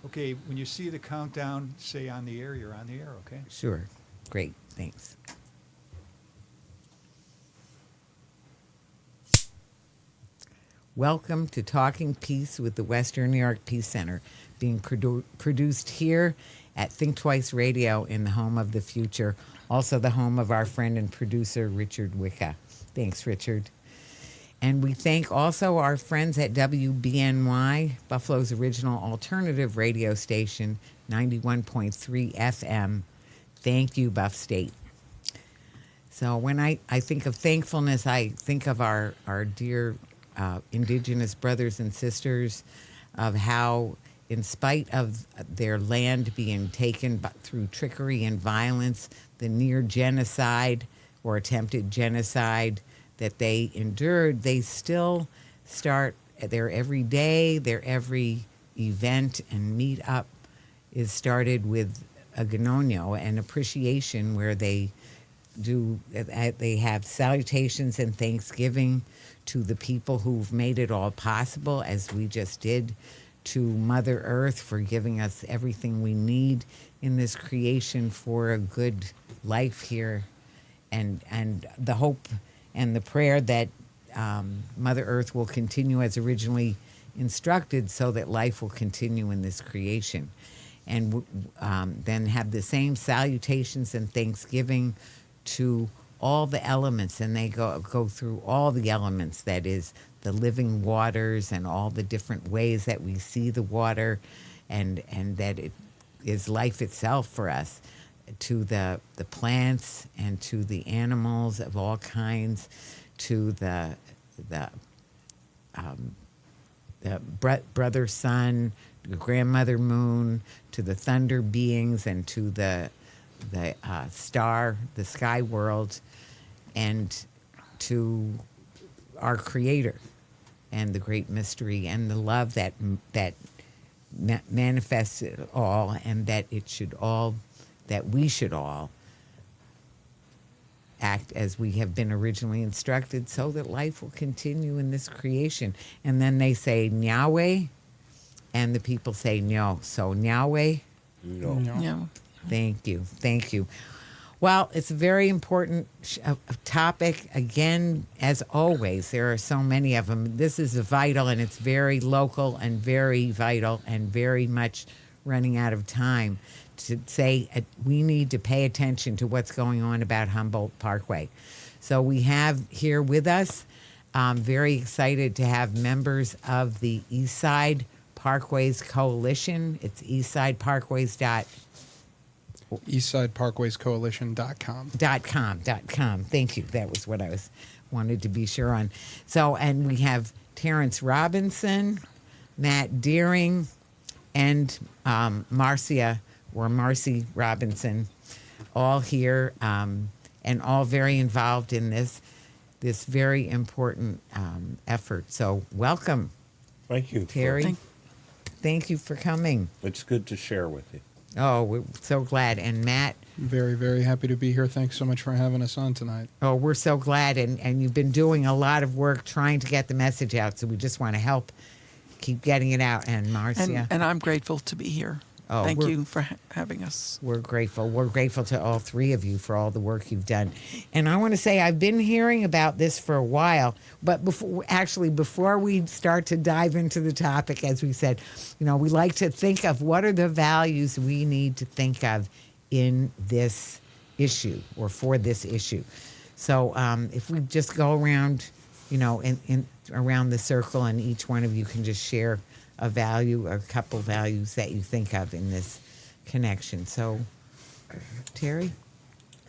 Okay, when you see the countdown, say on the air, you're on the air, okay? Sure. Great. Thanks. Welcome to Talking Peace with the Western New York Peace Center, being produced here at Think Twice Radio in the home of the future, also the home of our friend and producer, Richard Wicca. Thanks, Richard. And we thank also our friends at WBNY, Buffalo's original alternative radio station, 91.3 FM. Thank you, Buff State. So when I think of thankfulness, I think of our dear indigenous brothers and sisters, of how, in spite of their land being taken through trickery and violence, the near genocide or attempted genocide that they endured, they still start their every day, their every event and meet up is started with a ganonio, an appreciation where they have salutations and thanksgiving to the people who've made it all possible, as we just did, to Mother Earth for giving us everything we need in this creation for a good life here, and the hope and the prayer that Mother Earth will continue as originally instructed, so that life will continue in this creation. And then have the same salutations and thanksgiving to all the elements, and they go through all the elements, that is the living waters and all the different ways that we see the water, and that it is life itself for us, to the plants and to the animals of all kinds, to the brother sun, the grandmother moon, to the thunder beings, and to the star, the sky world, and to our Creator, and the great mystery, and the love that manifests it all, and that we should all act as we have been originally instructed, so that life will continue in this creation. And then they say Nyahweh, and the people say no. So Nyahweh. No. No. Thank you. Thank you. Well, it's a very important topic. Again, as always, there are so many of them. This is vital, and it's very local and very vital, and very much running out of time to say we need to pay attention to what's going on about Humboldt Parkway. So we have here with us, very excited to have members of the Eastside Parkways Coalition. It's eastsideparkways.com. eastsideparkwayscoalition.com. Thank you. That was what I wanted to be sure on. So, and we have Terrence Robinson, Matt Deering, and Marcia, or Marcy Robinson, all here, and all very involved in this very important effort. So welcome. Thank you. Terry. Thank you for coming. It's good to share with you. Oh, we're so glad. And Matt. Very, very happy to be here. Thanks so much for having us on tonight. Oh, we're so glad. And you've been doing a lot of work trying to get the message out. So we just want to help keep getting it out. And Marcia. And I'm grateful to be here. Oh, Thank you for having us. We're grateful. We're grateful to all three of you for all the work you've done. And I want to say I've been hearing about this for a while, but before we start to dive into the topic, as we said, we like to think of what are the values we need to think of in this issue, or for this issue. So if we just go around, around the circle, and each one of you can just share a value or a couple values that you think of in this connection. So, Terry?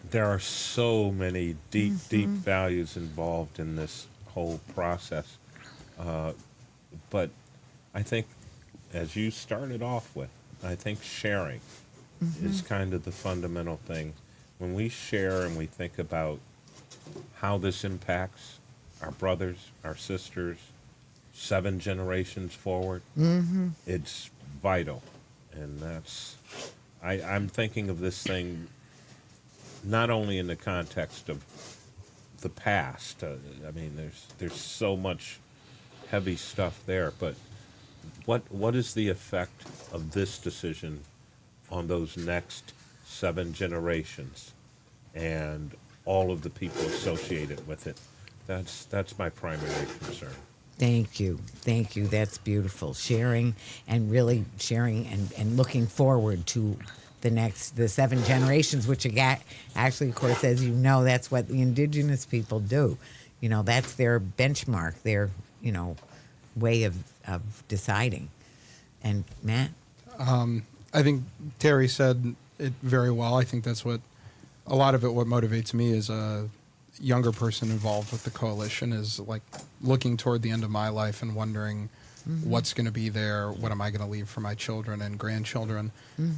There are so many deep values involved in this whole process. But I think, as you started off with, I think sharing is kind of the fundamental thing. When we share and we think about how this impacts our brothers, our sisters, 7 generations forward, it's vital. And I'm thinking of this thing not only in the context of the past. I mean, there's so much heavy stuff there, but what is the effect of this decision on those next 7 generations and all of the people associated with it? That's my primary concern. Thank you. Thank you. That's beautiful. Sharing and really sharing and looking forward to the 7 generations, which actually, of course, as you know, that's what the indigenous people do. You know, that's their benchmark, their, way of deciding. And Matt? I think Terry said it very well. I think that's what motivates me as a younger person involved with the coalition is like looking toward the end of my life and wondering what's going to be there, what am I going to leave for my children and grandchildren.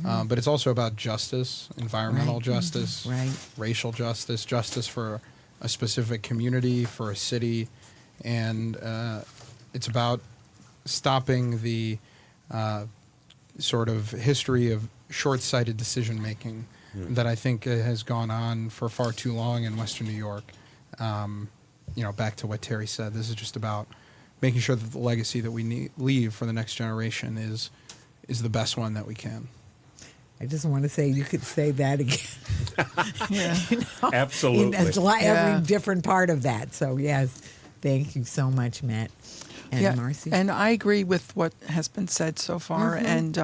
But it's also about justice, environmental justice, racial justice, justice for a specific community, for a city, and it's about stopping the sort of history of short-sighted decision-making that I think has gone on for far too long in Western New York. Back to what Terry said, this is just about making sure that the legacy that we leave for the next generation is the best one that we can. I just want to say you could say that again. Yeah. Absolutely. Every different part of that. So, yes, thank you so much, Matt. And Marcia? And I agree with what has been said so far. And,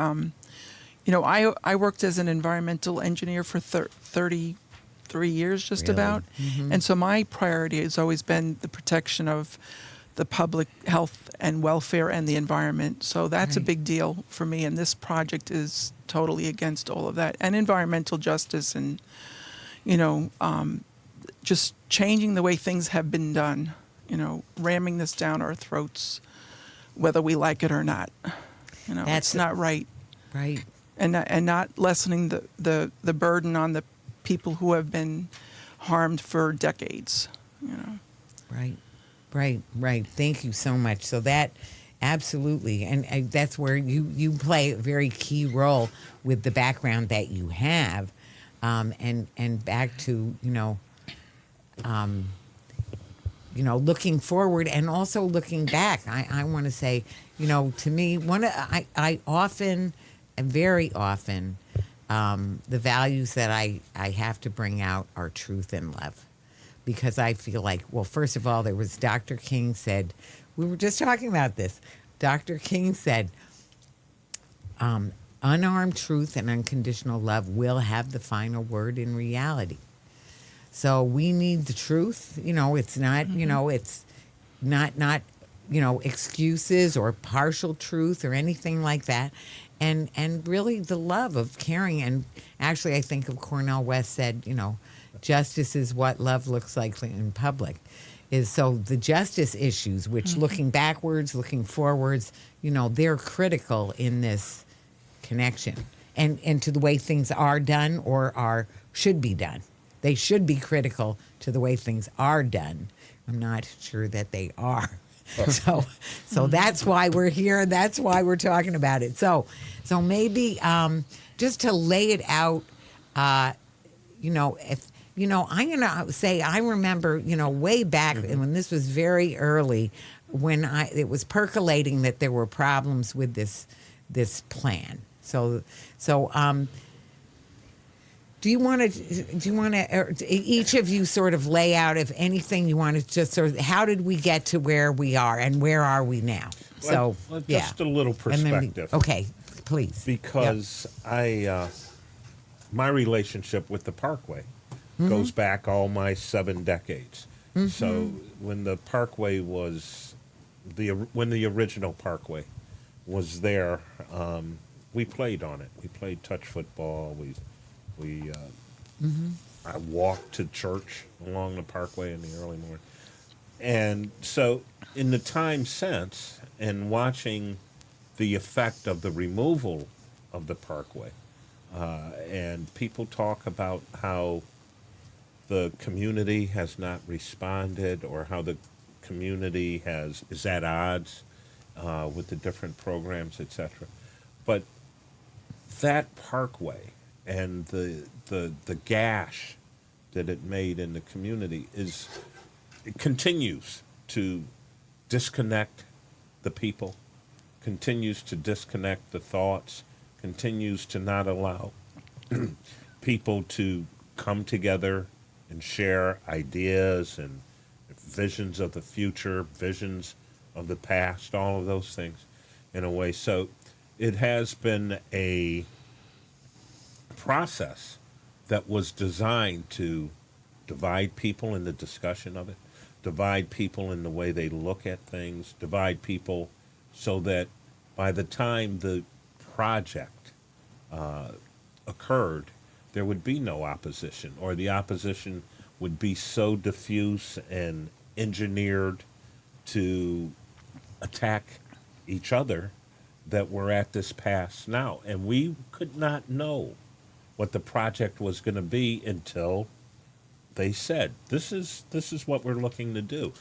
I worked as an environmental engineer for 33 years, just Really? about. And so my priority has always been the protection of the public health and welfare and the environment. So that's a big deal for me. And this project is totally against all of that. And environmental justice and, just changing the way things have been done, ramming this down our throats, whether we like it or not. It's not right. Right. And not lessening the burden on the people who have been harmed for decades. Right. Thank you so much. So that absolutely, and that's where you play a very key role with the background that you have, and back to looking forward and also looking back. I want to say, to me, I often, and very often, the values that I have to bring out are truth and love. Because I feel like, well, first of all, there was Dr. King said, we were just talking about this. Dr. King said, unarmed truth and unconditional love will have the final word in reality. So we need the truth. It's not, it's not, excuses or partial truth or anything like that. And really the love of caring. And actually, I think of Cornel West said, justice is what love looks like in public. So the justice issues, which looking backwards, looking forwards, they're critical in this connection and to the way things are done or should be done. They should be critical to the way things are done. I'm not sure that they are. So that's why we're here. That's why we're talking about it. So maybe just to lay it out, if I'm gonna say I remember, way back when this was very early, when it was percolating that there were problems with this plan. So do you want to each of you sort of lay out if anything you want to just sort of how did we get to where we are and where are we now? So just a little perspective. Okay, please. Because my relationship with the Parkway goes back all my 7 decades. So when the Parkway was when the original Parkway was there, we played on it. We played touch football. I walked to church along the Parkway in the early morning. And so in the time since, and watching the effect of the removal of the Parkway, and people talk about how the community has not responded or how the community is at odds with the different programs, etc. But that Parkway and the gash that it made in the community it continues to disconnect the people continues to disconnect the thoughts, continues to not allow people to come together and share ideas and visions of the future, visions of the past, all of those things in a way. So it has been a process that was designed to divide people in the discussion of it, divide people in the way they look at things, divide people so that by the time the project occurred, there would be no opposition, or the opposition would be so diffuse and engineered to attack each other that we're at this pass now. And we could not know what the project was going to be until they said, this is what we're looking to do.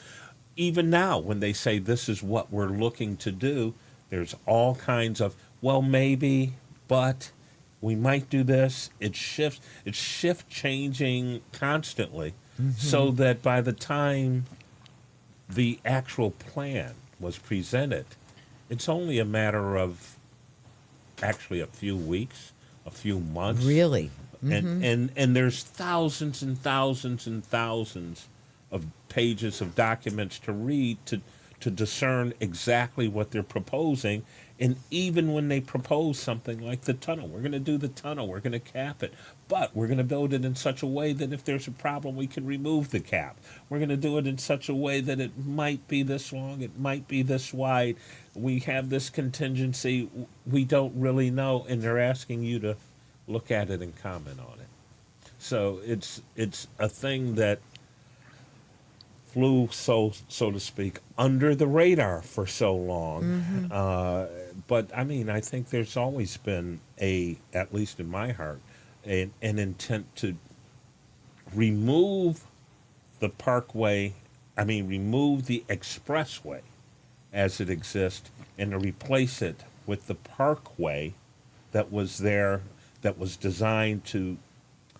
Even now, when they say this is what we're looking to do, there's all kinds of, well, maybe, but we might do this. It's shift changing constantly, so that by the time the actual plan was presented, it's only a matter of actually a few weeks, a few months. Really? And there's thousands and thousands and thousands of pages of documents to read to discern exactly what they're proposing. And even when they propose something like the tunnel, we're going to do the tunnel, we're going to cap it, but we're going to build it in such a way that if there's a problem, we can remove the cap. We're going to do it in such a way that it might be this long, it might be this wide. We have this contingency, we don't really know, and they're asking you to look at it and comment on it. So it's a thing that flew, so to speak, under the radar for so long. But I mean, I think there's always been at least in my heart, an intent to remove the Parkway, remove the expressway as it exists and to replace it with the Parkway that was there, that was designed to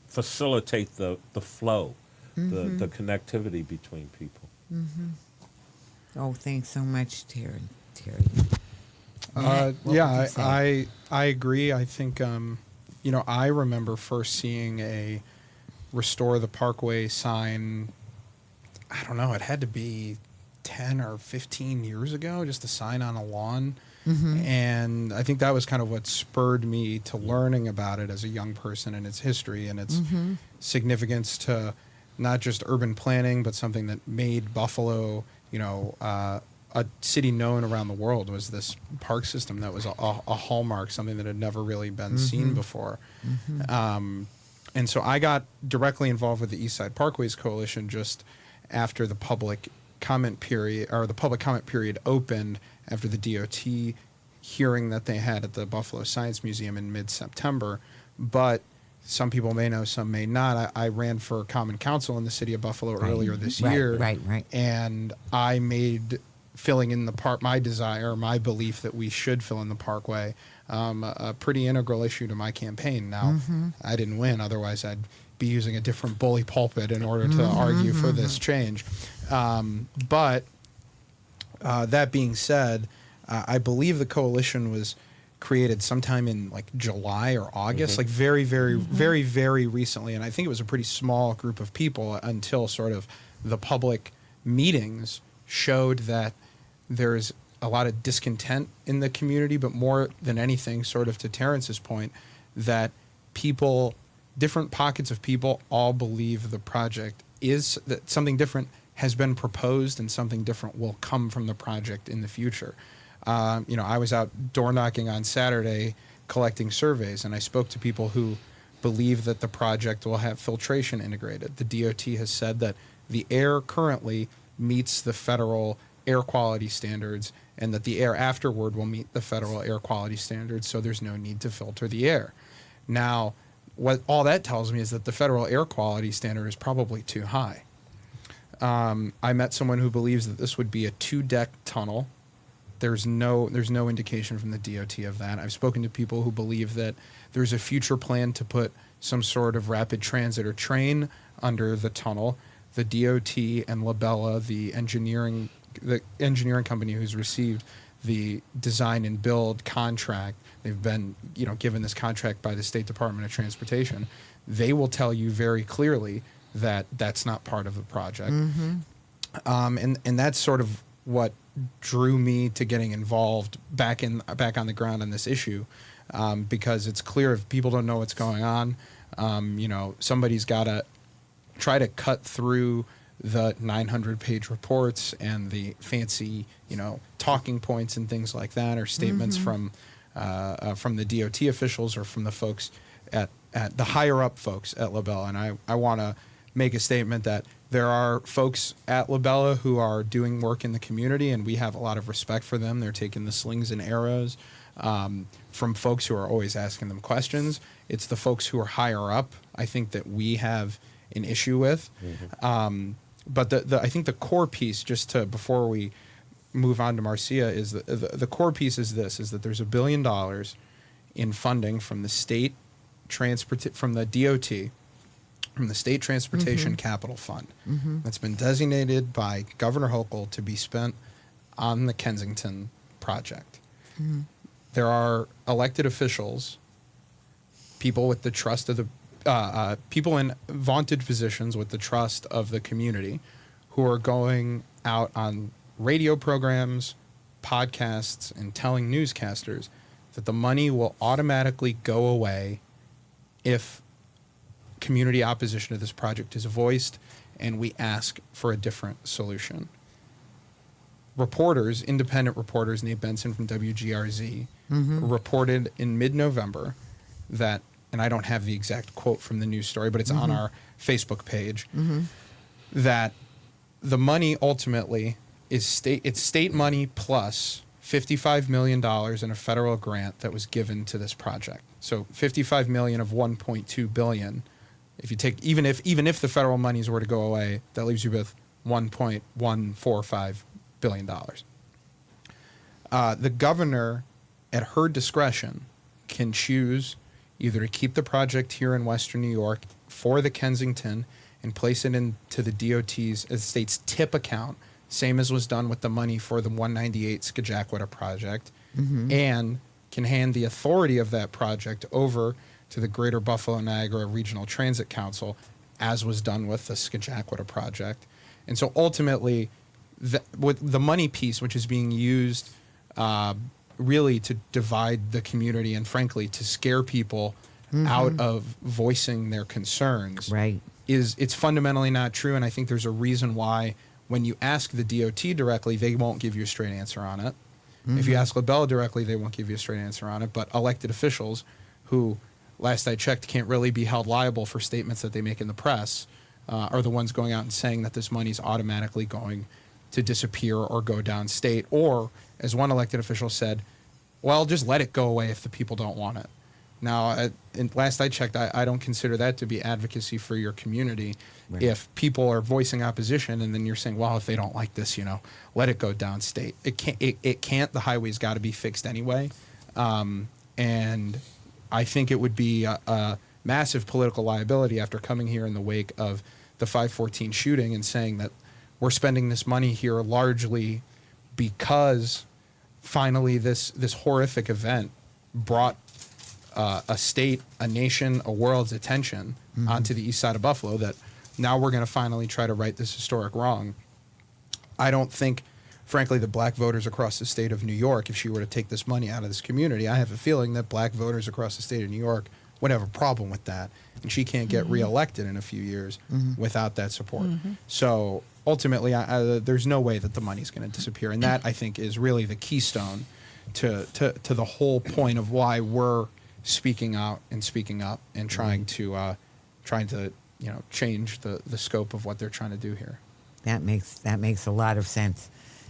facilitate the flow, the connectivity between people. Oh, thanks so much, Terry. Matt, what would Yeah, you say? I agree. I think, I remember first seeing a Restore the Parkway sign, I don't know, it had to be 10 or 15 years ago, just a sign on a lawn. And I think that was kind of what spurred me to learning about it as a young person and its history and its significance to not just urban planning, but something that made Buffalo, a city known around the world. Was this park system that was a hallmark, something that had never really been seen before. And so I got directly involved with the Eastside Parkways Coalition just after the public comment period opened, after the DOT hearing that they had at the Buffalo Science Museum in mid-September. But some people may know, some may not. I ran for common council in the city of Buffalo earlier this year. Right. And I made filling in the park, my desire, my belief that we should fill in the Parkway, a pretty integral issue to my campaign. Now, I didn't win. Otherwise, I'd be using a different bully pulpit in order to argue for this change. But that being said, I believe the coalition was created sometime in like July or August, like very, very recently. And I think it was a pretty small group of people until sort of the public meetings showed that there's a lot of discontent in the community, but more than anything, sort of to Terrence's point, that people, different pockets of people all believe the project is, that something different has been proposed and something different will come from the project in the future. I was out door knocking on Saturday collecting surveys, and I spoke to people who believe that the project will have filtration integrated. The DOT has said that the air currently meets the federal air quality standards and that the air afterward will meet the federal air quality standards, so there's no need to filter the air. Now, what all that tells me is that the federal air quality standard is probably too high. I met someone who believes that this would be a 2-deck tunnel. There's no indication from the DOT of that. I've spoken to people who believe that there's a future plan to put some sort of rapid transit or train under the tunnel. The DOT and Labella, the engineering company who's received the design and build contract. They've been, given this contract by the State Department of Transportation. They will tell you very clearly that that's not part of the project. And that's sort of what drew me to getting involved back on the ground on this issue, because it's clear if people don't know what's going on, somebody's got to try to cut through the 900-page reports and the fancy, talking points and things like that, or statements from the DOT officials or from the folks at the higher up folks at LaBella. And I want to make a statement that there are folks at LaBella who are doing work in the community, and we have a lot of respect for them. They're taking the slings and arrows from folks who are always asking them questions. It's the folks who are higher up, I think, that we have an issue with. But I think the core piece, before we move on to Marcia, is the core piece is that there's $1 billion in funding from the state from the DOT, from the State Transportation Capital Fund, that's been designated by Governor Hochul to be spent on the Kensington project. There are elected officials, people with the trust of the people in vaunted positions with the trust of the community, who are going out on radio programs, podcasts, and telling newscasters that the money will automatically go away if community opposition to this project is voiced and we ask for a different solution. Reporters, independent reporters, Nate Benson from WGRZ, reported in mid-November that, and I don't have the exact quote from the news story, but it's on our Facebook page, that the money ultimately is state money plus $55 million in a federal grant that was given to this project. So $55 million of $1.2 billion. If you take even if the federal monies were to go away, that leaves you with $1.145 billion. The governor, at her discretion, can choose either to keep the project here in Western New York for the Kensington and place it into the DOT's state's TIP account, same as was done with the money for the 198 Skajakwata project, and can hand the authority of that project over to the Greater Buffalo Niagara Regional Transit Council, as was done with the Skajakwata project. And so ultimately, with the money piece, which is being used really to divide the community and frankly to scare people out of voicing their concerns, Right. it's fundamentally not true. And I think there's a reason why when you ask the DOT directly, they won't give you a straight answer on it. If you ask LaBella directly, they won't give you a straight answer on it. But elected officials who, last I checked, can't really be held liable for statements that they make in the press are the ones going out and saying that this money's automatically going to disappear or go downstate. Or, as one elected official said, well, just let it go away if the people don't want it. Now, last I checked, I don't consider that to be advocacy for your community. Right. If people are voicing opposition and then you're saying, well, if they don't like this, let it go downstate. It can't. The highway's got to be fixed anyway. And I think it would be a massive political liability after coming here in the wake of the 514 shooting and saying that we're spending this money here largely because finally this horrific event brought a state, a nation, a world's attention onto the east side of Buffalo, that now we're going to finally try to right this historic wrong. I don't think, frankly, the black voters across the state of New York, if she were to take this money out of this community, I have a feeling that black voters across the state of New York would have a problem with that. And she can't get reelected in a few years without that support. So ultimately, there's no way that the money's going to disappear. And that, I think, is really the keystone to the whole point of why we're speaking out and speaking up and trying to change the scope of what they're trying to do here. That makes a lot of sense.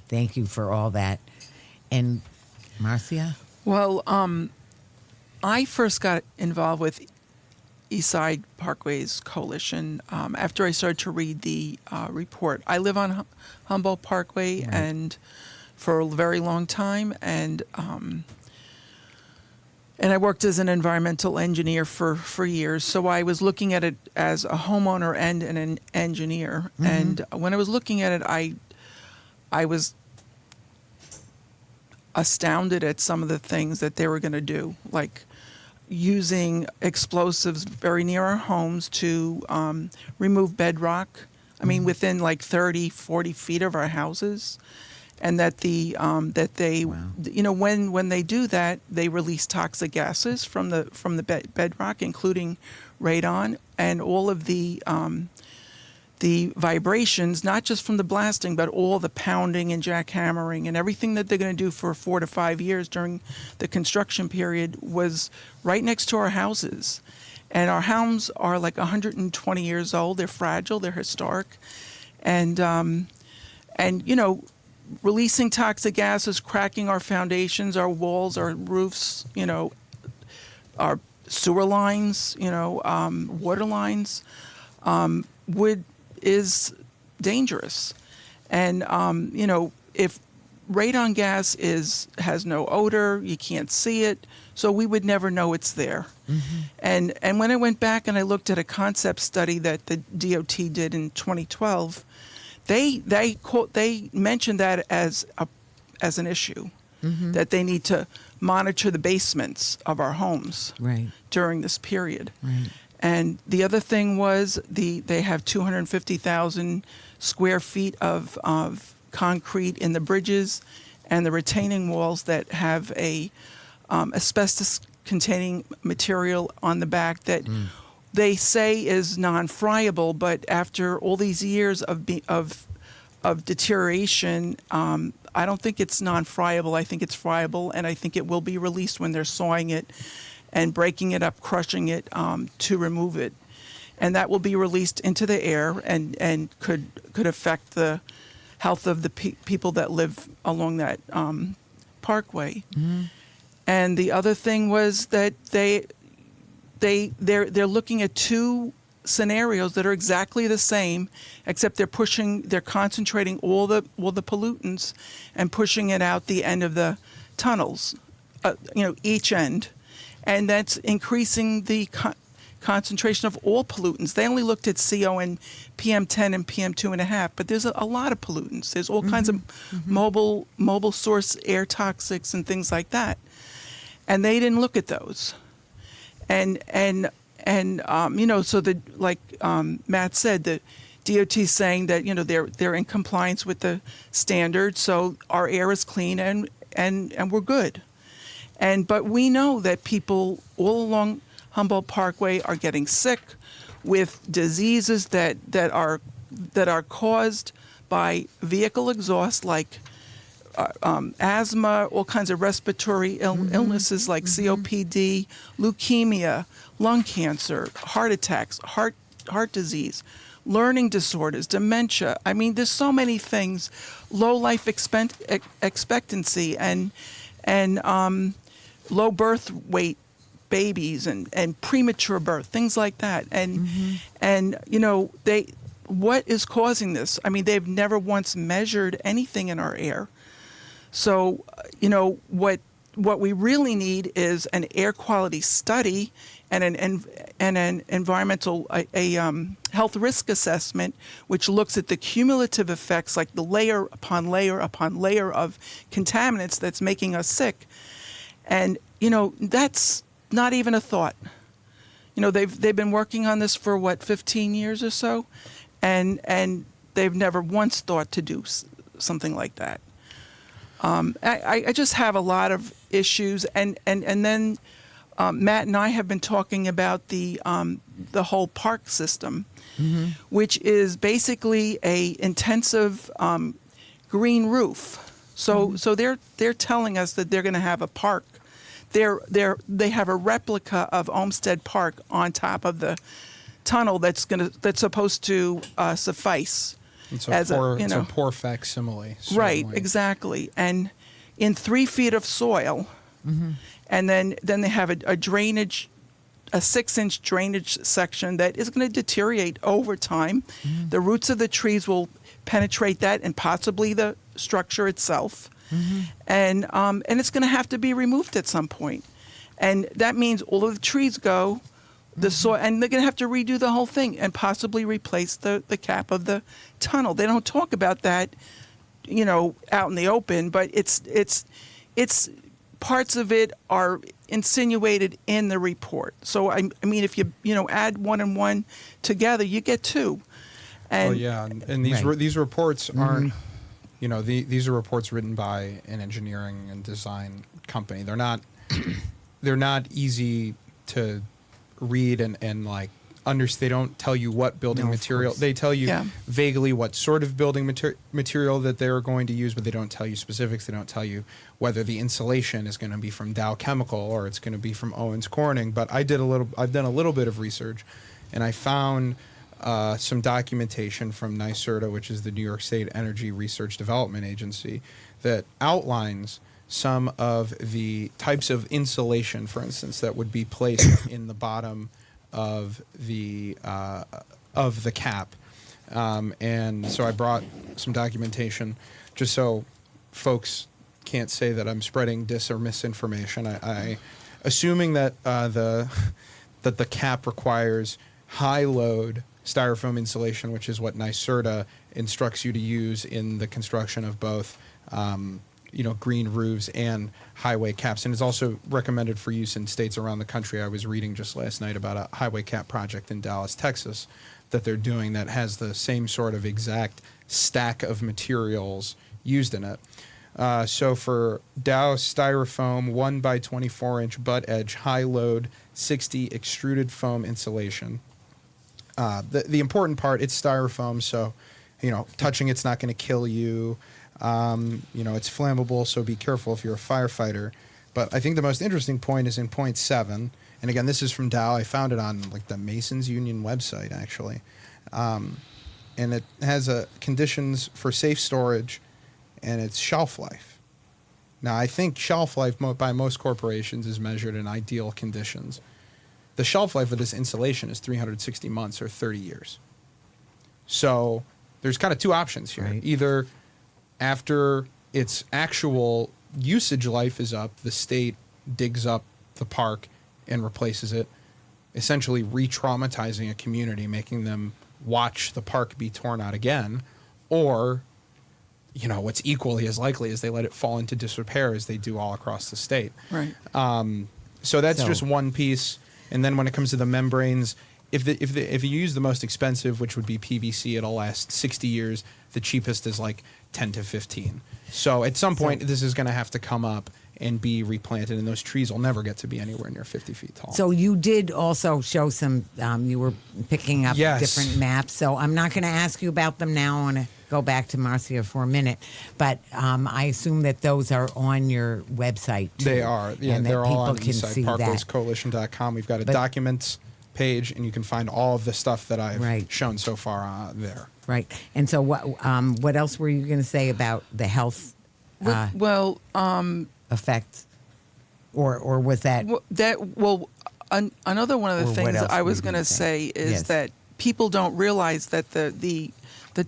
Thank you for all that. And Marcia? Well, I first got involved with Eastside Parkways Coalition after I started to read the report. I live on Humboldt Pkwy and for a very long time, and I worked as an environmental engineer for years. So I was looking at it as a homeowner and an engineer. And when I was looking at it, I was astounded at some of the things that they were going to do, like using explosives very near our homes to remove bedrock. I mean, within like 30, 40 feet of our houses. And that when they do that, they release toxic gases from the bedrock, including radon, and all of the vibrations, not just from the blasting, but all the pounding and jackhammering and everything that they're going to do for 4 to 5 years during the construction period was right next to our houses. And our homes are like 120 years old. They're fragile. They're historic, and releasing toxic gases, cracking our foundations, our walls, our roofs, our sewer lines, water lines, is dangerous. And if radon gas has no odor, you can't see it, so we would never know it's there. And when I went back and I looked at a concept study that the DOT did in 2012, they mentioned that as an issue, that they need to monitor the basements of our homes during this period. Right. And the other thing was they have 250,000 square feet of concrete in the bridges and the retaining walls that have a asbestos-containing material on the back that they say is non-friable, but after all these years of deterioration, I don't think it's non-friable. I think it's friable, and I think it will be released when they're sawing it and breaking it up, crushing it to remove it, and that will be released into the air and could affect the health of the people that live along that Parkway. And the other thing was that they're looking at two scenarios that are exactly the same, except they're concentrating all the pollutants and pushing it out the end of the tunnels, each end, and that's increasing the concentration of all pollutants. They only looked at CO and PM10 and PM2.5, but there's a lot of pollutants. There's all kinds of mobile source air toxics and things like that, and they didn't look at those. And so Matt said, the DOT is saying that they're in compliance with the standards, so our air is clean and we're good. But we know that people all along Humboldt Parkway are getting sick with diseases that are caused by vehicle exhaust, like asthma, all kinds of respiratory illnesses like COPD, leukemia, lung cancer, heart attacks, heart disease, learning disorders, dementia. I mean, there's so many things, low life expectancy and low birth weight babies and premature birth, things like that. And what is causing this? I mean, they've never once measured anything in our air. So, what we really need is an air quality study and an environmental health risk assessment, which looks at the cumulative effects, like the layer upon layer upon layer of contaminants that's making us sick. And that's not even a thought. They've been working on this for 15 years or so, and they've never once thought to do something like that. I just have a lot of issues, and then Matt and I have been talking about the whole park system, which is basically a intensive green roof. So they're telling us that they're going to have a park. They have a replica of Olmsted Park on top of the tunnel that's supposed to suffice. It's as a poor facsimile. Right, exactly. And in 3 feet of soil, and then they have a 6-inch drainage section that is going to deteriorate over time. The roots of the trees will penetrate that and possibly the structure itself. And it's going to have to be removed at some point. And that means all of the trees go, the soil, and they're going to have to redo the whole thing and possibly replace the cap of the tunnel. They don't talk about that, out in the open, but it's it's parts of it are insinuated in the report. So I mean, if you add one and one together, you get two. And and these Right. these reports aren't, these are reports written by an engineering and design company. They're not easy to read and like understand. They don't tell you what building No, of material. course. They tell you Yeah. vaguely what sort of building material that they're going to use, but they don't tell you specifics. They don't tell you whether the insulation is going to be from Dow Chemical or it's going to be from Owens Corning. But I've done a little bit of research, and I found some documentation from NYSERDA, which is the New York State Energy Research Development Agency, that outlines some of the types of insulation, for instance, that would be placed in the bottom of the cap. And so I brought some documentation just so folks can't say that I'm spreading dis or misinformation. I assuming that the cap requires high load styrofoam insulation, which is what NYSERDA instructs you to use in the construction of both green roofs and highway caps. And it's also recommended for use in states around the country. I was reading just last night about a highway cap project in Dallas, Texas, that they're doing that has the same sort of exact stack of materials used in it. So for Dow styrofoam 1 by 24 inch butt edge high load 60 extruded foam insulation. The important part, it's styrofoam, so touching it's not going to kill you. It's flammable, so be careful if you're a firefighter. But I think the most interesting point is in point 7. And again, this is from Dow. I found it on like the Masons Union website, actually. And it has conditions for safe storage and its shelf life. Now, I think shelf life by most corporations is measured in ideal conditions. The shelf life of this insulation is 360 months or 30 years. So there's kind of two options here. Right. Either after its actual usage life is up, the state digs up the park and replaces it, essentially re-traumatizing a community, making them watch the park be torn out again, or what's equally as likely is they let it fall into disrepair as they do all across the state. Right. So that's just one piece. And then when it comes to the membranes, if you use the most expensive, which would be PVC, it'll last 60 years. The cheapest is like 10 to 15. So at some point, this is going to have to come up and be replanted, and those trees will never get to be anywhere near 50 feet tall. So you did also show some, you were picking up Yes. different maps. So I'm not going to ask you about them now. I want to go back to Marcia for a minute. But I assume that those are on your website, too. They are. Yeah, and that they're all on people can see Eastside, that. parkwayscoalition.com. We've got a But- documents page, and you can find all of the stuff that I've Right. shown so far there. Right. And so what else were you going to say about the health Well, effects? Or was that... another one of Or the what things else I were was you going gonna to say? say is Yes. that people don't realize that the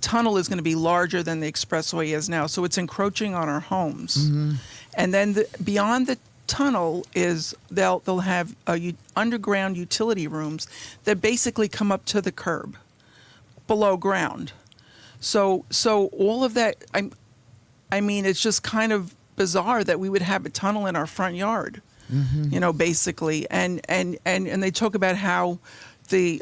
tunnel is going to be larger than the expressway is now, so it's encroaching on our homes. Mm-hmm. And then beyond the tunnel is they'll have underground utility rooms that basically come up to the curb, below ground. So all of that, I mean, it's just kind of bizarre that we would have a tunnel in our front yard, basically. And they talk about how the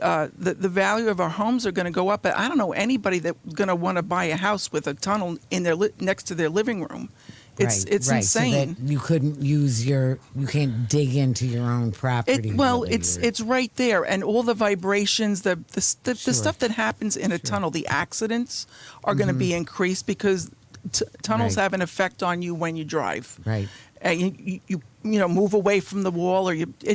value of our homes are going to go up. But I don't know anybody that's going to want to buy a house with a tunnel in their next to their living room. It's right. insane. So that you couldn't you can't dig into your own property. really, It's right there, and all the vibrations, the stuff that happens in a tunnel, the accidents are going to be increased because tunnels Right. have an effect on you when you drive. Right. And you move away from the wall, or they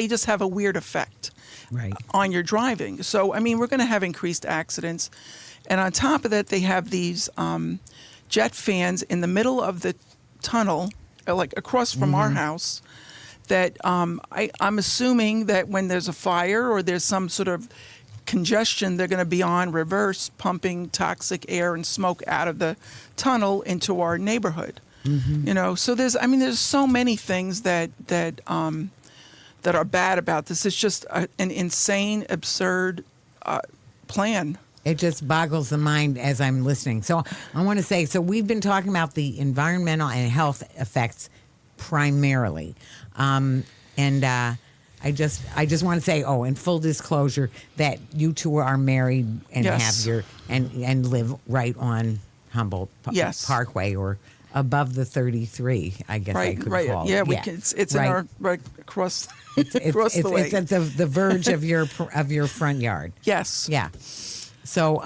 just have a weird effect Right. on your driving. So I mean, we're going to have increased accidents, and on top of that, they have these jet fans in the middle of the tunnel, like across from our house, that I'm assuming that when there's a fire or there's some sort of congestion, they're going to be on reverse, pumping toxic air and smoke out of the tunnel into our neighborhood. So there's so many things that are bad about this. It's just an insane, absurd plan. It just boggles the mind as I'm listening. So I want to say, we've been talking about the environmental and health effects primarily. I just want to say, in full disclosure, that you two are married and Yes. have your and live right on Humboldt Yes. Parkway, or above the 33, I guess I could call Yeah, it. we can. It's right. in our right across It's, across the way. it's at the verge of your front yard. Yes. Yeah. So,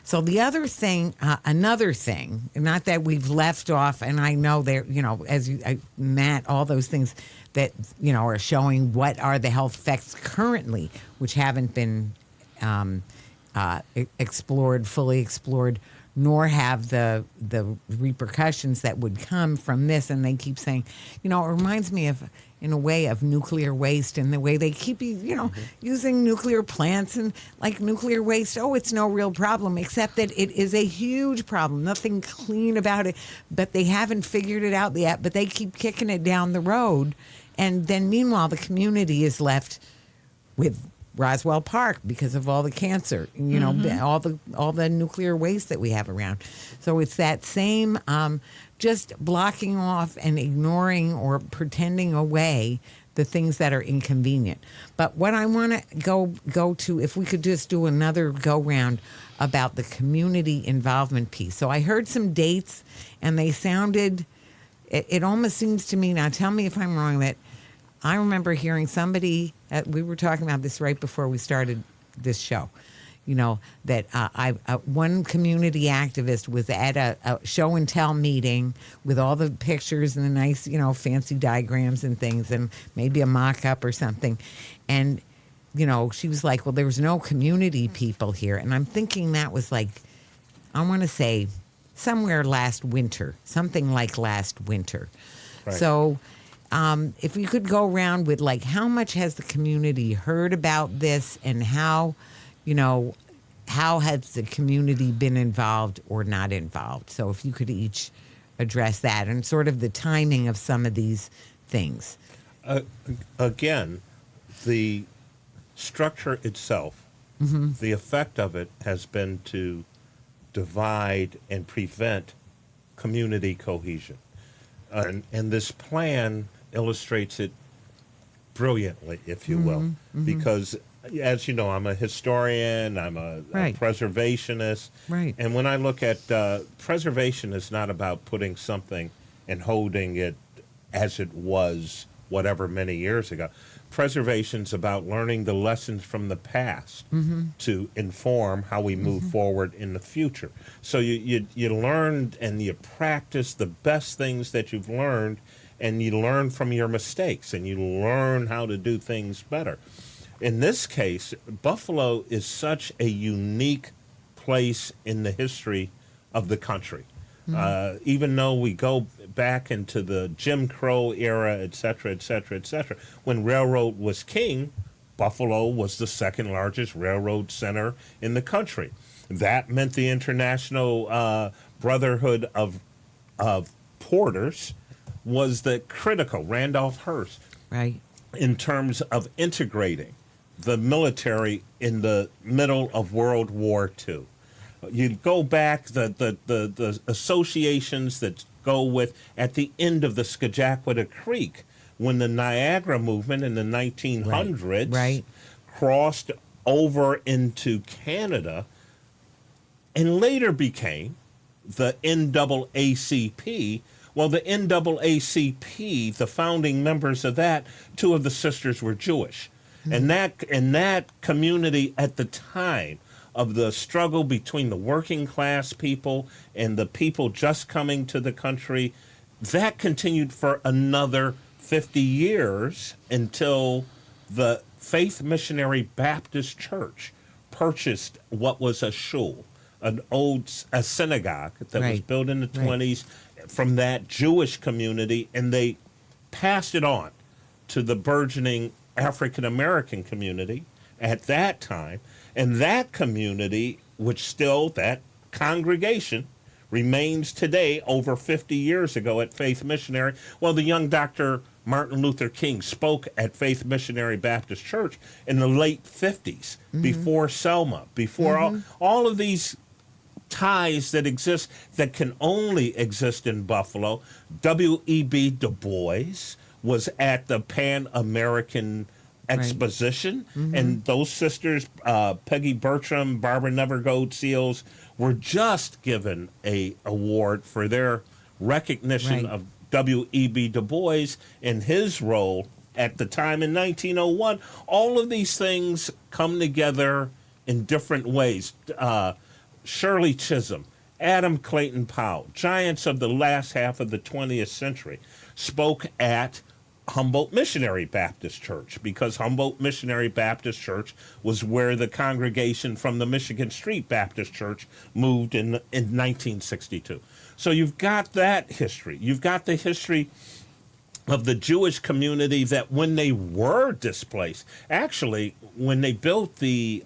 so the other thing, another thing, not that we've left off, and I know there, Matt, all those things that, are showing what are the health effects currently, which haven't been fully explored, nor have the repercussions that would come from this. And they keep saying, it reminds me of, in a way, of nuclear waste, and the way they keep, using nuclear plants and like nuclear waste. Oh, it's no real problem, except that it is a huge problem. Nothing clean about it, but they haven't figured it out yet. But they keep kicking it down the road, and then meanwhile, the community is left with Roswell Park because of all the cancer, all the nuclear waste that we have around. So it's that same just blocking off and ignoring or pretending away the things that are inconvenient. But what I want to go to, if we could just do another go round about the community involvement piece. So I heard some dates, and they sounded. It almost seems to me, now tell me if I'm wrong, that I remember hearing somebody, we were talking about this right before we started this show, that one community activist was at a show and tell meeting with all the pictures and the nice, fancy diagrams and things, and maybe a mock-up or something. And, she was like, well, there was no community people here. And I'm thinking that was like, I want to say somewhere last winter, something like last winter. Right. So if we could go around with, like, how much has the community heard about this, and how has the community been involved or not involved? So if you could each address that, and sort of the timing of some of these things. Again, the structure itself, the effect of it has been to divide and prevent community cohesion. And this plan illustrates it brilliantly, if you will, because, as you know, I'm a historian, I'm a preservationist. Right. And when I look at preservation, is not about putting something and holding it as it was whatever many years ago. Preservation's about learning the lessons from the past to inform how we move forward in the future. So you learn and you practice the best things that you've learned, and you learn from your mistakes, and you learn how to do things better. In this case, Buffalo is such a unique place in the history of the country. Even though we go back into the Jim Crow era, et cetera, et cetera, et cetera, when railroad was king, Buffalo was the second largest railroad center in the country. That meant the International Brotherhood of Porters was the critical, Randolph Hearst, Right. in terms of integrating the military in the middle of World War II. You go back, the associations that go with at the end of the Scajaquada Creek, when the Niagara movement in the 1900s Right. crossed over into Canada and later became the NAACP. Well, the NAACP, the founding members of that, two of the sisters were Jewish. And that community at the time of the struggle between the working class people and the people just coming to the country, that continued for another 50 years until the Faith Missionary Baptist Church purchased what was a shul, a synagogue that was Right. built in the 20s from that Jewish community, and they passed it on to the burgeoning African American community at that time. And that community, which still, that congregation, remains today over 50 years ago at Faith Missionary. Well, the young Dr. Martin Luther King spoke at Faith Missionary Baptist Church in the late 50s, before Selma, before all of these ties that exist that can only exist in Buffalo. W.E.B. Du Bois was at the Pan American Exposition, and those sisters, Peggy Bertram, Barbara Nevergold Seals, were just given a award for their recognition of W.E.B. Du Bois and his role at the time in 1901. All of these things come together in different ways. Shirley Chisholm, Adam Clayton Powell, giants of the last half of the 20th century, spoke at Humboldt Missionary Baptist Church, because Humboldt Missionary Baptist Church was where the congregation from the Michigan Street Baptist Church moved in 1962. So you've got that history. You've got the history of the Jewish community that when they were displaced, actually, when they built the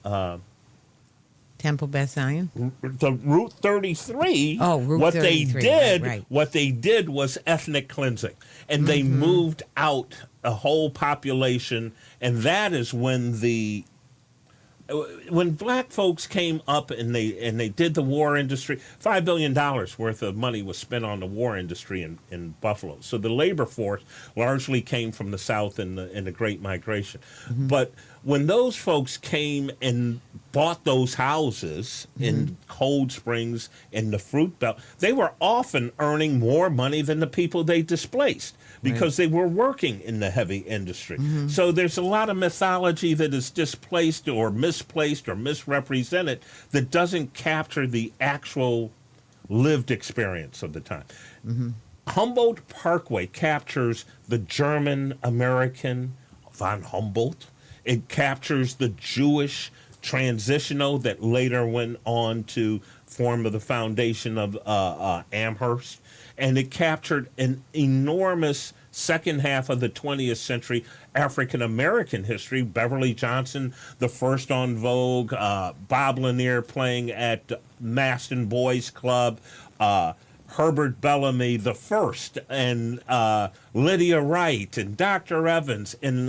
Temple Beth Zion? the Route 33, Route what 33, right. what they did was ethnic cleansing, and they moved out a whole population, and that is when black folks came up and they did the war industry. $5 billion worth of money was spent on the war industry in Buffalo. So the labor force largely came from the South in the Great Migration. But when those folks came and bought those houses in Cold Springs in the Fruit Belt, they were often earning more money than the people they displaced, because they were working in the heavy industry. So there's a lot of mythology that is displaced or misplaced or misrepresented that doesn't capture the actual lived experience of the time. Humboldt Parkway captures the German American von Humboldt. It captures the Jewish transitional that later went on to form the foundation of Amherst. And it captured an enormous second half of the 20th century African-American history. Beverly Johnson, the first on Vogue, Bob Lanier playing at Maston Boys Club, Herbert Bellamy the first, and Lydia Wright, and Dr. Evans, and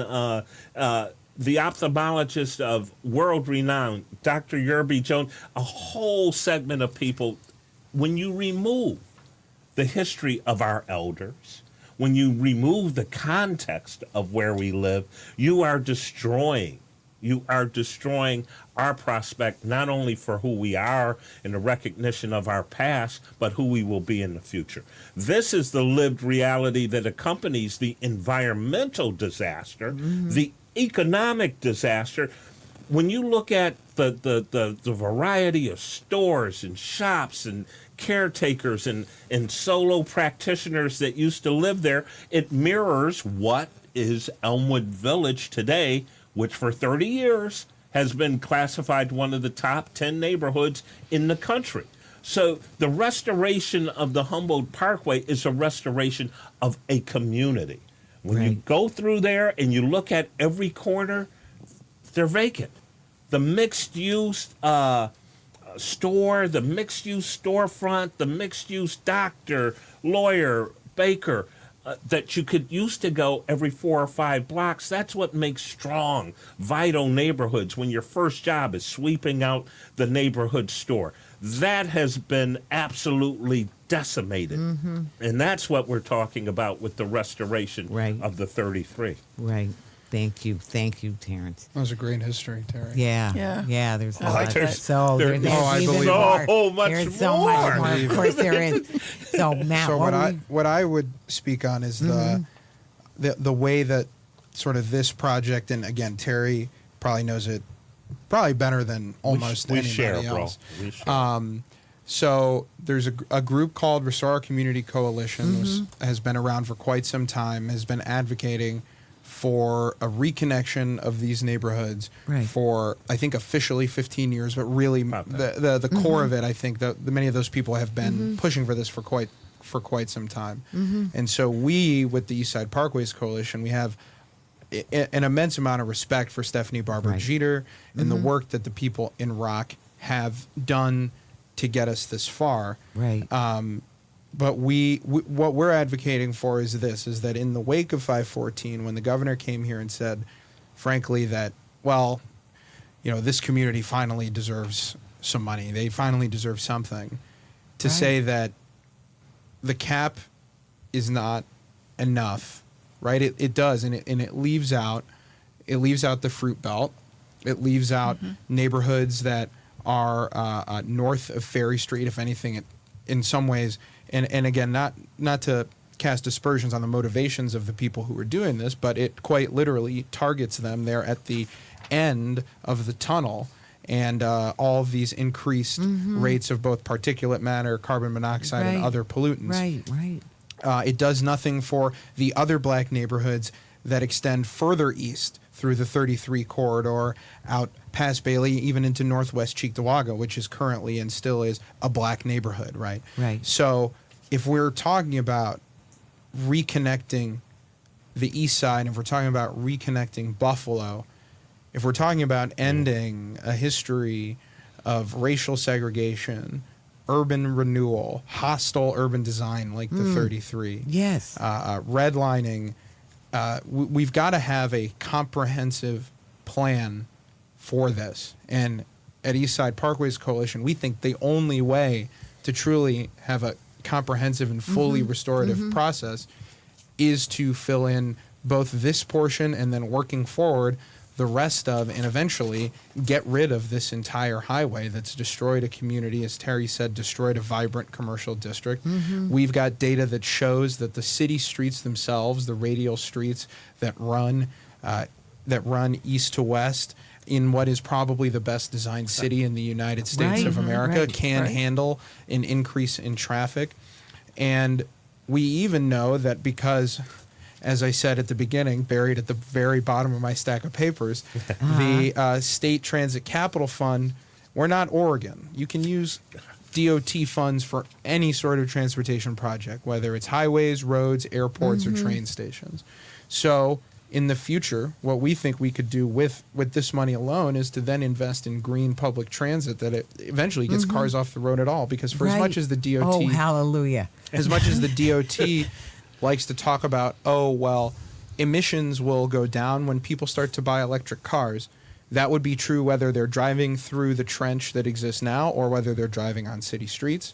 the ophthalmologist of world renown, Dr. Yerby Jones, a whole segment of people. When you remove the history of our elders, when you remove the context of where we live, you are destroying our prospect, not only for who we are and the recognition of our past, but who we will be in the future. This is the lived reality that accompanies the environmental disaster, the economic disaster. When you look at the variety of stores and shops and caretakers and solo practitioners that used to live there, it mirrors what is Elmwood Village today, which for 30 years has been classified one of the top 10 neighborhoods in the country. So the restoration of the Humboldt Parkway is a restoration of a community. When you go through there and you look at every corner, they're vacant. The mixed-use store, the mixed-use storefront, the mixed-use doctor, lawyer, baker, that you could used to go every 4 or 5 blocks. That's what makes strong, vital neighborhoods when your first job is sweeping out the neighborhood store. That has been absolutely decimated. And that's what we're talking about with the restoration of the 33. Right. Thank you, Terrence. That was a great history, Terry. Yeah. There's a lot. There's I even believe more. so much There's so more. much more. Of course, there is. So Matt, So what I would speak on is the way that sort of this project, and again, Terry probably knows it probably better than almost we anybody share, else. bro. We share. So there's a group called Restore Our Community Coalition, has been around for quite some time, has been advocating for a reconnection of these neighborhoods for, I think, officially 15 years, but really the core of it, I think that many of those people have been pushing for this for quite some time. And so we, with the Eastside Parkways Coalition, we have an immense amount of respect for Stephanie Barber Jeter and the work that the people in Rock have done to get us this far. But what we're advocating for is that in the wake of 514, when the governor came here and said, frankly, that, well, this community finally deserves some money. They finally deserve something. To Right. say that the cap is not enough, right? It does, and it leaves out the fruit belt. It leaves out neighborhoods that are north of Ferry Street, if anything, in some ways. And again, not to cast aspersions on the motivations of the people who are doing this, but it quite literally targets them there at the end of the tunnel. And all of these increased rates of both particulate matter, carbon monoxide, and Right. other pollutants. Right. It does nothing for the other black neighborhoods that extend further east through the 33 corridor, out past Bailey, even into northwest Cheektowaga, which is currently and still is a black neighborhood, right? Right. So if we're talking about reconnecting the east side, if we're talking about reconnecting Buffalo, if we're talking about ending a history of racial segregation, urban renewal, hostile urban design like the 33, Yes. redlining, we've got to have a comprehensive plan for this. And at Eastside Parkways Coalition, we think the only way to truly have a comprehensive and fully restorative process is to fill in both this portion and then working forward the rest of, and eventually get rid of this entire highway that's destroyed a community, as Terry said, destroyed a vibrant commercial district. We've got data that shows that the city streets themselves, the radial streets that run east to west in what is probably the best designed city in the United States of America, can handle an increase in traffic. And we even know that because, as I said at the beginning, buried at the very bottom of my stack of papers, the State Transit Capital Fund, we're not Oregon. You can use DOT funds for any sort of transportation project, whether it's highways, roads, airports, or train stations. So in the future, what we think we could do with this money alone is to then invest in green public transit that it eventually gets cars off the road at all. Because for as much as the DOT... Oh, hallelujah. As much as the DOT likes to talk about, oh, well, emissions will go down when people start to buy electric cars. That would be true whether they're driving through the trench that exists now or whether they're driving on city streets.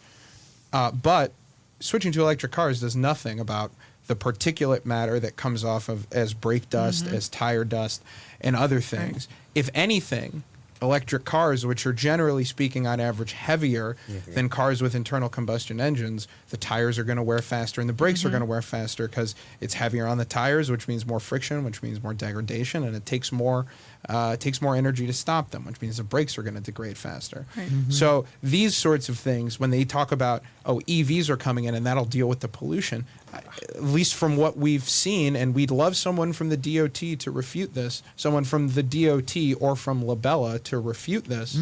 But switching to electric cars does nothing about the particulate matter that comes off of as brake dust, as tire dust, and other things. If anything, electric cars, which are generally speaking on average heavier than cars with internal combustion engines, the tires are going to wear faster and the brakes are going to wear faster because it's heavier on the tires, which means more friction, which means more degradation, and it takes more energy to stop them, which means the brakes are going to degrade faster. So these sorts of things, when they talk about, oh, EVs are coming in and that'll deal with the pollution, at least from what we've seen, and we'd love someone from the DOT to refute this, someone from the DOT or from Labella to refute this,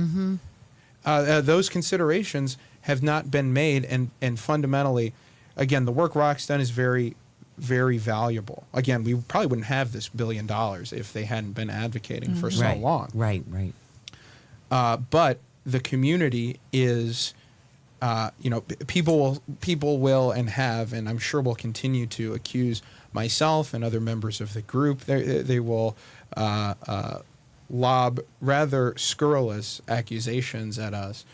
those considerations have not been made, and fundamentally, again, the work Rock's done is very, very valuable. Again, we probably wouldn't have this $1 billion if they hadn't been advocating for so long. Right. But the community is, people will and have, and I'm sure will continue to accuse myself and other members of the group. They will lob rather scurrilous accusations at us.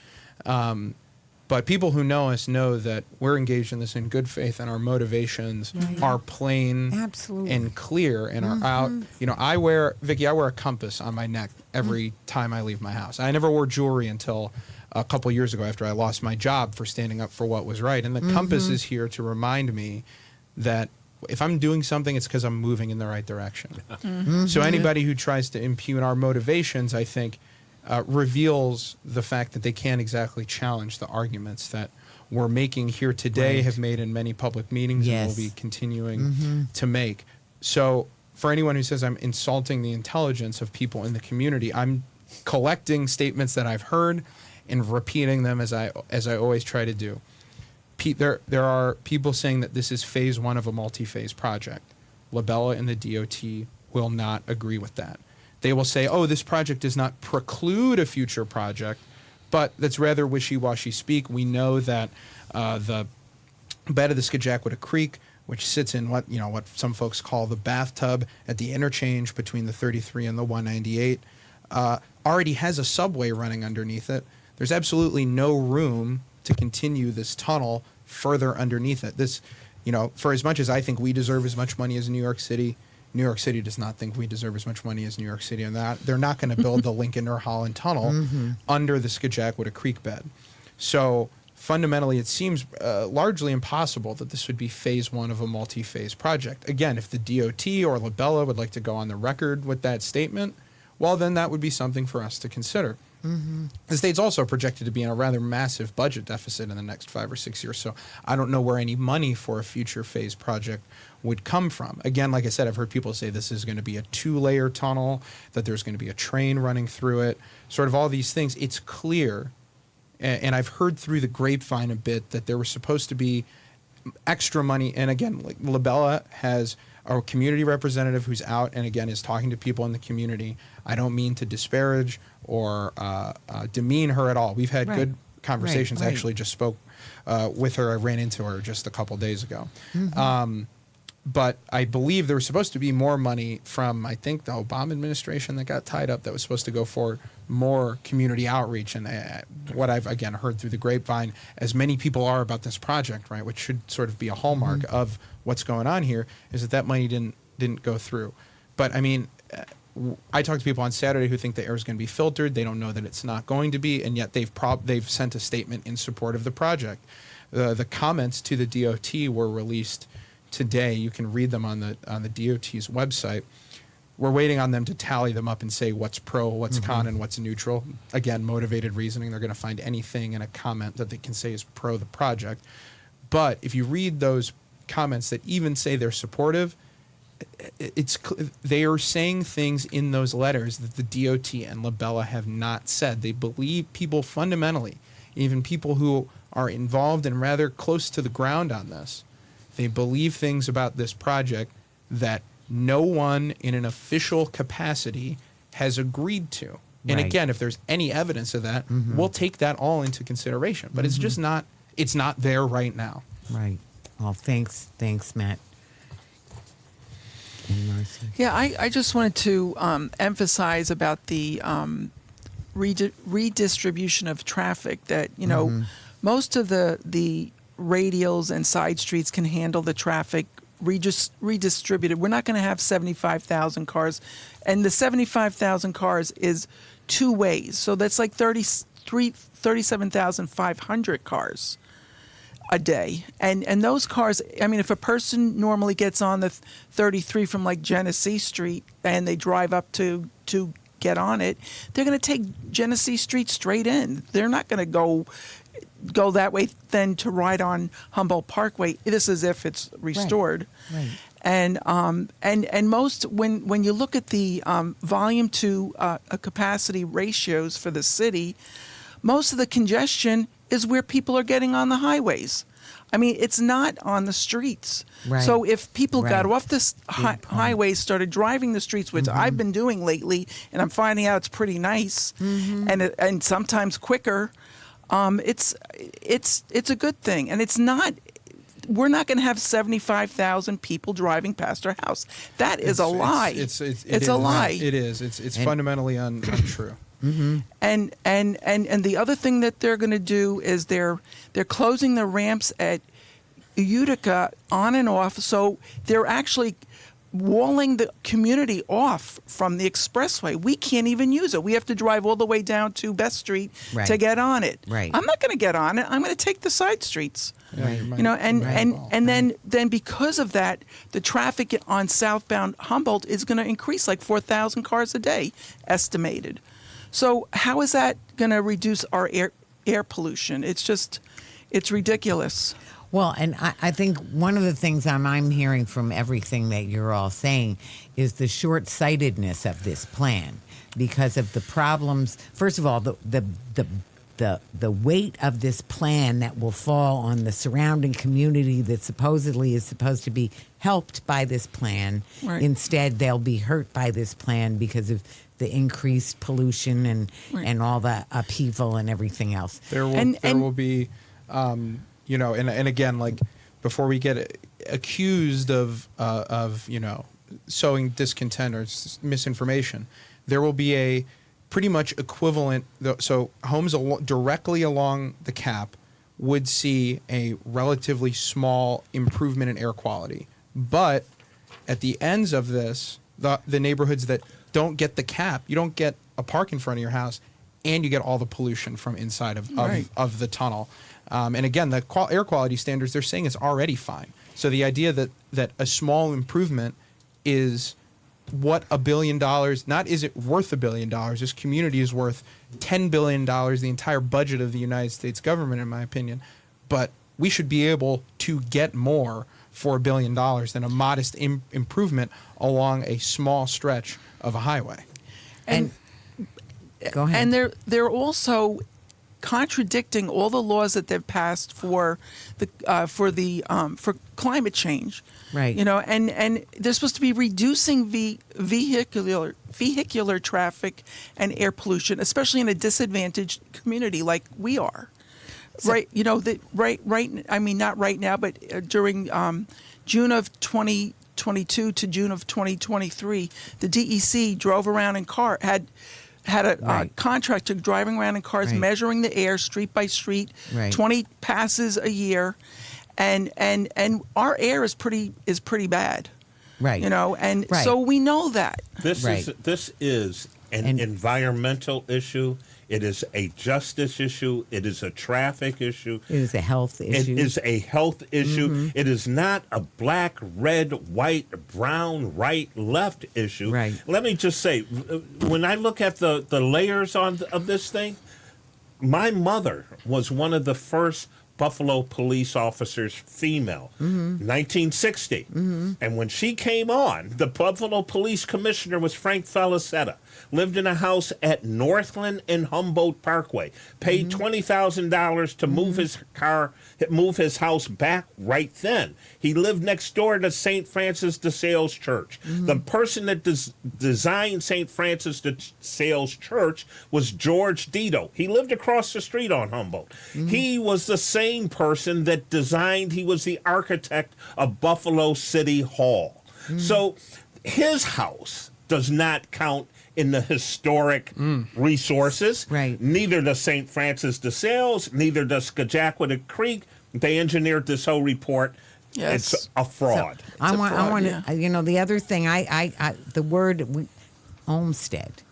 But people who know us know that we're engaged in this in good faith, and our motivations are plain Absolutely. and clear and are out. I wear a compass on my neck every time I leave my house. I never wore jewelry until a couple years ago after I lost my job for standing up for what was right. And the compass is here to remind me that if I'm doing something, it's because I'm moving in the right direction. So anybody who tries to impugn our motivations, I think, reveals the fact that they can't exactly challenge the arguments that we're making here today, have made in many public meetings, and will be continuing to make. So for anyone who says I'm insulting the intelligence of people in the community, I'm collecting statements that I've heard and repeating them as I always try to do. There are people saying that this is phase one of a multi-phase project. Labella and the DOT will not agree with that. They will say, oh, this project does not preclude a future project, but that's rather wishy-washy speak. We know that the bed of the Skagway Creek, which sits in what some folks call the bathtub at the interchange between the 33 and the 198, already has a subway running underneath it there's absolutely no room to continue this tunnel further underneath it. This, for as much as I think we deserve as much money as New York City does not think we deserve as much money as New York City, and that they're not going to build the Lincoln or Holland Tunnel under the Skajackwada Creek bed. So fundamentally, it seems largely impossible that this would be phase one of a multi-phase project. Again, if the DOT or Labella would like to go on the record with that statement, well, then that would be something for us to consider. The state's also projected to be in a rather massive budget deficit in the next 5 or 6 years, so I don't know where any money for a future phase project would come from. Again, like I said, I've heard people say this is going to be a 2-layer tunnel, that there's going to be a train running through it, sort of all these things. It's clear, and I've heard through the grapevine a bit, that there was supposed to be extra money. And again, like Labella has a community representative who's out and again is talking to people in the community. I don't mean to disparage or demean her at all. We've had good conversations. I actually just spoke with her. I ran into her just a couple days ago. But I believe there was supposed to be more money from, I think, the Obama administration that got tied up that was supposed to go for more community outreach. And what I've, again, heard through the grapevine, as many people are about this project, right, which should sort of be a hallmark of what's going on here, is that money didn't go through. But, I mean, I talked to people on Saturday who think the air is going to be filtered. They don't know that it's not going to be, and yet they've sent a statement in support of the project. The comments to the DOT were released today. You can read them on the DOT's website. We're waiting on them to tally them up and say what's pro, what's con, and what's neutral. Again, motivated reasoning. They're going to find anything in a comment that they can say is pro the project. But if you read those comments that even say they're supportive, they are saying things in those letters that the DOT and Labella have not said. They believe people fundamentally, even people who are involved and rather close to the ground on this, they believe things about this project that no one in an official capacity has agreed to. And again, if there's any evidence of that, we'll take that all into consideration. But it's just not, it's not there right now. Right. Well, thanks, Matt. And Marcia. Yeah, I just wanted to emphasize about the redistribution of traffic, that, most of the radials and side streets can handle the traffic redistributed. We're not going to have 75,000 cars, and the 75,000 cars is 2 ways. So that's like 37,500 cars a day. And those cars, I mean, if a person normally gets on the 33 from like Genesee Street and they drive up to get on it, they're going to take Genesee Street straight in. They're not going to go that way then to ride on Humboldt Parkway. This is if it's restored. Right. And most, when you look at the volume to capacity ratios for the city, most of the congestion is where people are getting on the highways. I mean, it's not on the streets. Right. So if people got Right. off this highways, started driving the streets, which I've been doing lately, and I'm finding out it's pretty nice, and sometimes quicker, it's a good thing. And it's not. We're not going to have 75,000 people driving past our house. That is a lie. It's a lie. It is. It's fundamentally untrue. And the other thing that they're going to do is they're closing the ramps at Utica on and off, so they're actually walling the community off from the expressway. We can't even use it. We have to drive all the way down to Best Street Right. to get on it. Right. I'm not going to get on it. I'm going to take the side streets. Right. Then because of that, the traffic on southbound Humboldt is going to increase like 4,000 cars a day, estimated. So how is that going to reduce our air pollution? It's ridiculous. Well, and I think one of the things I'm hearing from everything that you're all saying is the short-sightedness of this plan because of the problems. First of all, the weight of this plan that will fall on the surrounding community that supposedly is supposed to be helped by this plan. Right. Instead, they'll be hurt by this plan because of the increased pollution and all the upheaval and everything else. There will be, and again, like before we get accused of sowing discontent or misinformation, there will be pretty much equivalent. So homes directly along the cap would see a relatively small improvement in air quality. But at the ends of this, the neighborhoods that don't get the cap, you don't get a park in front of your house, and you get all the pollution from inside of the tunnel. And again, the air quality standards, they're saying it's already fine. So the idea that a small improvement is what $1 billion, not is it worth $1 billion, this community is worth $10 billion, the entire budget of the United States government, in my opinion. But we should be able to get more for $1 billion than a modest improvement along a small stretch of a highway. And Go ahead. And they're also contradicting all the laws that they've passed for climate change. Right. You know, and they're supposed to be reducing vehicular traffic and air pollution, especially in a disadvantaged community like we are. Right. You know, I mean, not right now, but during June of 2022 to June of 2023, the DEC drove around in car, had a contractor driving around in cars, measuring the air street by street, 20 passes a year, and our air is pretty bad. Right. You know, and so we know that. This is an environmental issue. It is a justice issue. It is a traffic issue. It is a health issue. It is a health issue. Mm-hmm. It is not a black, red, white, brown, right, left issue. Right. Let me just say, when I look at the layers of this thing, my mother was one of the first Buffalo police officers, female, 1960. Mm-hmm. And when she came on, the Buffalo police commissioner was Frank Felicetta. Lived in a house at Northland and Humboldt Parkway. Paid $20,000 to move his house back right then. He lived next door to St. Francis de Sales Church. The person that designed St. Francis de Sales Church was George Dito. He lived across the street on Humboldt. He was the same person that he was the architect of Buffalo City Hall. So his house does not count in the historic resources. Right. Neither does St. Francis de Sales, neither does Skajaqua Creek. They engineered this whole report. Yes. It's a fraud. So I want to, you know, the other thing, the word Olmsted,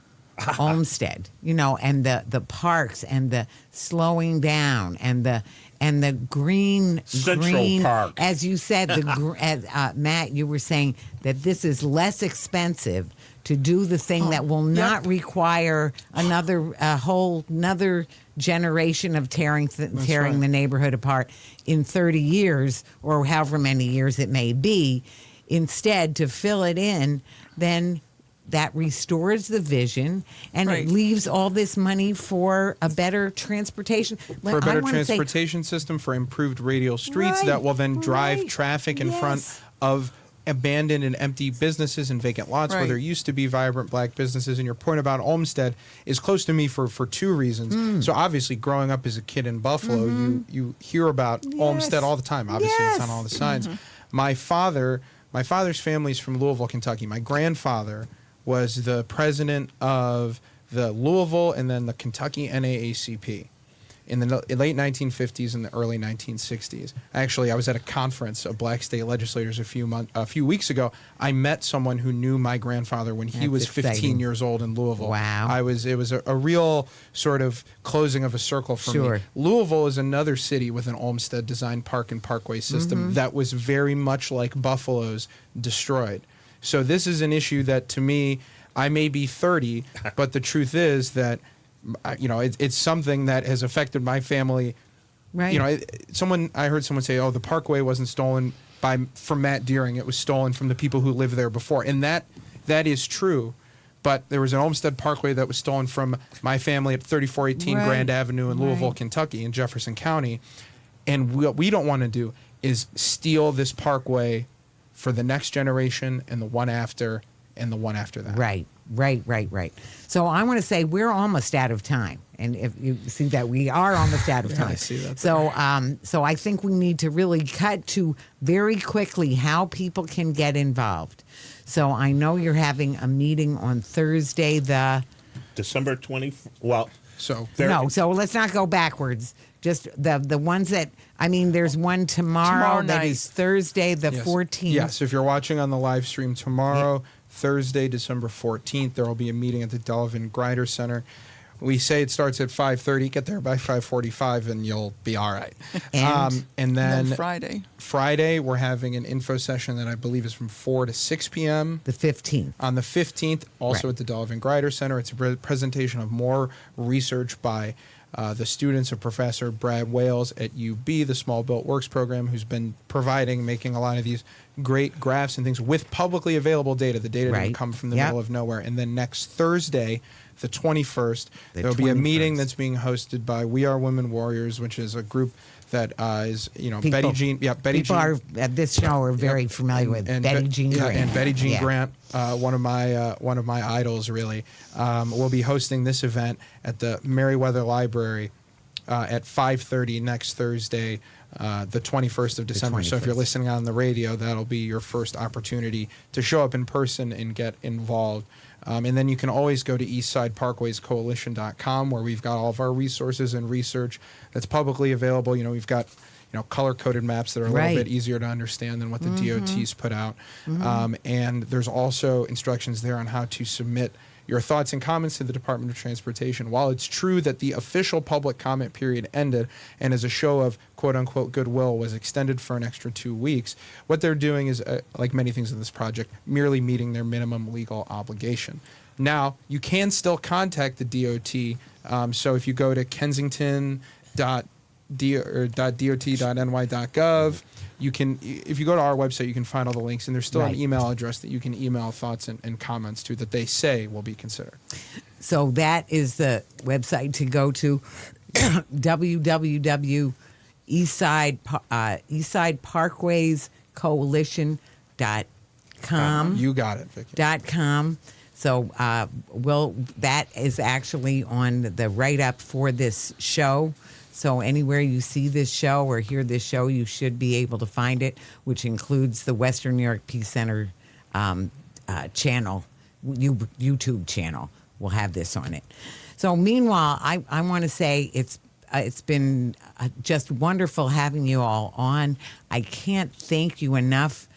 you know, and the parks and the slowing down and the green Central Park. As you said, Matt, you were saying that this is less expensive to do the thing that will not require a whole generation of tearing the neighborhood apart in 30 years or however many years it may be. Instead, to fill it in, then that restores the vision and it leaves all this money for a better transportation. For a better transportation system, for improved radial streets that will then drive traffic in front of abandoned and empty businesses and vacant lots where there used to be vibrant black businesses. And your point about Olmsted is close to me for two reasons. So obviously, growing up as a kid in Buffalo, you hear about Olmsted all the time. Obviously, it's on all the signs. My father's family is from Louisville, Kentucky. My grandfather was the president of the Louisville and then the Kentucky NAACP in the late 1950s and the early 1960s. Actually, I was at a conference of black state legislators a few weeks ago. I met someone who knew my grandfather when he was 15 years old in Louisville. Wow. It was a real sort of closing of a circle for me. Louisville is another city with an Olmsted designed park and parkway system that was very much like Buffalo's destroyed. So this is an issue that, to me, I may be 30, but the truth is that, you know, it's something that has affected my family. Right. You know, I heard someone say, "Oh, the Parkway wasn't stolen from Matt Deering; it was stolen from the people who lived there before," and that is true. But there was an Olmsted Parkway that was stolen from my family at 3418 Grand Avenue in Louisville, Kentucky, in Jefferson County, and what we don't want to do is steal this parkway for the next generation and the one after and the one after that. Right. So I want to say we're almost out of time. And if you see that, we are almost out of time. I see that. So I think we need to really cut to very quickly how people can get involved. So I know you're having a meeting on Thursday, the December 20. Well, So there- No, so let's not go backwards. Just the ones that, I mean, there's one tomorrow that night. is Thursday, the yes. 14th. Yes, if you're watching on the live stream tomorrow, Thursday, December 14th, there will be a meeting at the Delavan Grider Center. We say it starts at 5:30. Get there by 5:45, and you'll be all right. And? And then Friday. we're having an info session that I believe is from 4 to 6 p.m. The 15th. On the 15th, also Right. at the Delavan Grider Center. It's a presentation of more research by the students of Professor Brad Wales at UB, the Small Built Works program, who's been making a lot of these great graphs and things with publicly available data. The data Right. didn't come from the Yep. middle of nowhere. And then next Thursday, the 21st, The there'll be a meeting 21st. that's being hosted by We Are Women Warriors, which is a group that is, People- Betty Jean. Yeah, Betty People Jean. are at this show are very familiar with Betty Jean yeah, Grant. and Betty Jean Yeah. Grant, one of my idols, really, will be hosting this event at the Meriwether Library at 5:30 next Thursday, the 21st of December. So if you're 21st. listening on the radio, that'll be your first opportunity to show up in person and get involved. And then you can always go to eastsideparkwayscoalition.com, where we've got all of our resources and research that's publicly available. We've got color-coded maps that are a Right. little bit easier to understand than what the DOT's put out. And there's also instructions there on how to submit your thoughts and comments to the Department of Transportation. While it's true that the official public comment period ended and as a show of quote-unquote goodwill was extended for an extra 2 weeks, what they're doing is, like many things in this project, merely meeting their minimum legal obligation. Now, you can still contact the DOT. So if you go to kensington.dot.ny.gov, you can, if you go to our website, you can find all the links, and there's still Right. an email address that you can email thoughts and comments to that they say will be considered. So that is the website to go to, eastsideparkwayscoalition.com. You got it, Vicky. .com. So that is actually on the write-up for this show. So anywhere you see this show or hear this show, you should be able to find it, which includes the Western New York Peace Center channel, YouTube channel. Will have this on it. So meanwhile, I want to say it's been just wonderful having you all on. I can't thank you enough.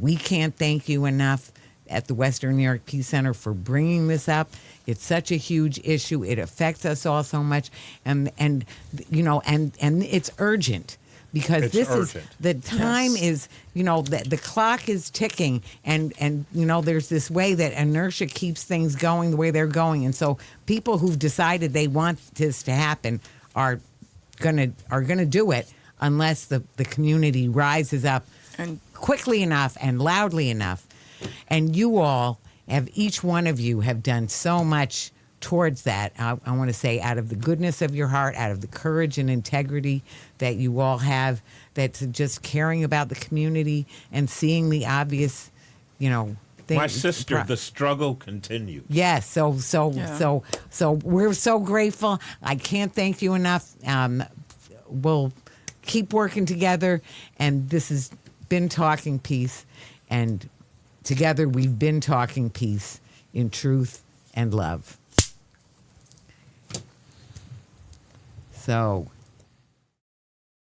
We can't thank you enough at the Western New York Peace Center for bringing this up. It's such a huge issue. It affects us all so much, and it's urgent. Because It's this urgent. is the time is, the clock is ticking, and there's this way that inertia keeps things going the way they're going, and so people who've decided they want this to happen are gonna do it unless the community rises up And quickly enough and loudly enough. And you all each one of you have done so much towards that. I want to say, out of the goodness of your heart, out of the courage and integrity that you all have, that's just caring about the community and seeing the obvious, thing. my sister, the struggle continues. Yes, so Yeah. we're so grateful. I can't thank you enough. We'll keep working together, and this has been Talking Peace, and together we've been talking peace in truth and love. So